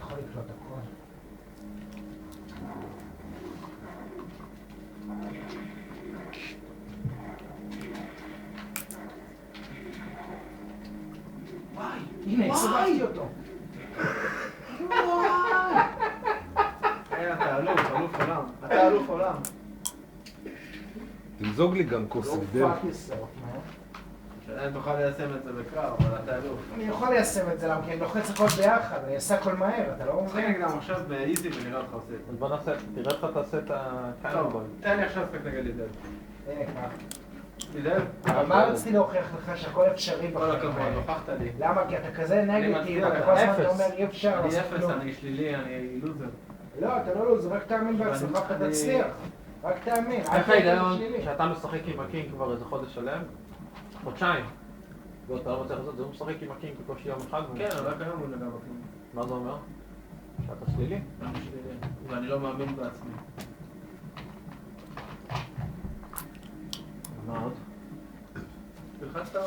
יכול לקלוט הכל. וואי! הנה, סיבבתי אותו. אתה אלוף עולם. אתה אלוף עולם. תמזוג לי גם כוס וידל. אני תוכל ליישם את זה בקרב, אבל אתה אלוף. אני יכול ליישם את זה, למה כי אני לוחץ הכל ביחד, אני אעשה הכל מהר, אתה לא משחק נגדם עכשיו באיזי ונראה אותך עושה את זה. אז בוא נעשה, תראה איך תעשה את הקיינבול. תן לי עכשיו ספק נגד לידל. הנה כבר. לידל? אבל מה רציתי להוכיח לך שהכל אפשרי כל בחיים הכבוד, האלה? הוכחת לי. למה? כי אתה כזה נגדי, מצדיע ואתה לך. כל הזמן אפס. אומר אי אפשר אני לעשות אפס, כלום. אני שלילי, אני לוזר. לא, אתה לא לוז, רק תאמין בעצמך ואתה אני- תצליח. רק תאמין. איך אל תהיה ההיגיון שלילי. שאתה משחק עם הקינג כבר איזה חודש שלם? חודשיים. ואתה לא מצליח לעשות, זה הוא משחק עם הקינג בקושי יום אחד. כן, אבל רק היום הוא נגע בכלום. מה זה אומר? שאתה שלילי? אני שלילי, ואני לא מאמין בעצמי. מה עוד? תלחצת?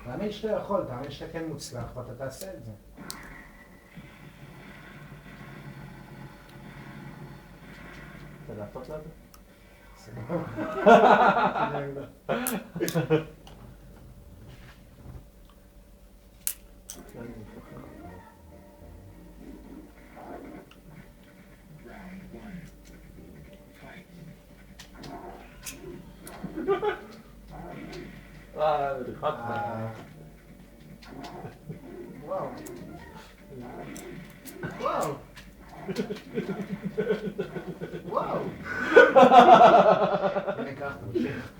תאמין שאתה יכול, תאמין שאתה כן מוצלח ואתה תעשה את זה. אתה לעשות לזה? לחץ. וואו. וואו. וואו. הנה ככה, תמשיך.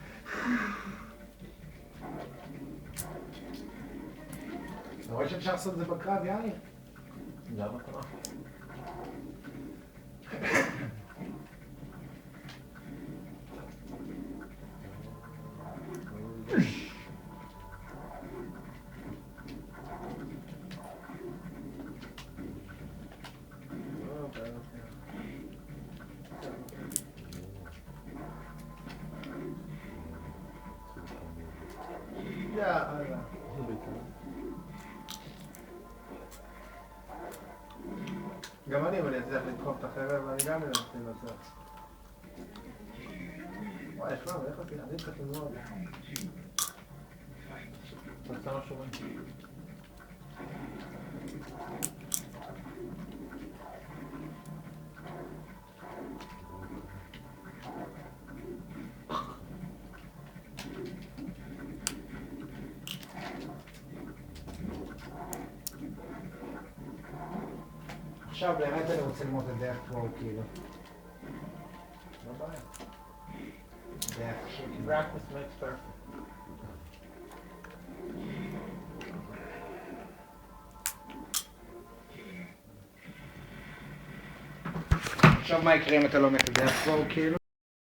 אתה רואה שאפשר לעשות את זה בקרב, יאיר? זה המטרה. יאללה. גם אני, אם אני אצליח לדחוף את החרב, אני גם אנסה לנצח. וואי, שמע, איך אותי? אני התחלתי מאוד. תעשה משהו רואים. עכשיו באמת אני רוצה ללמוד את דרך פרו, כאילו. לא בעיה. דרך שלי. Practice makes perfect. עכשיו מה יקרה אם אתה לומד את דרך פרו, כאילו?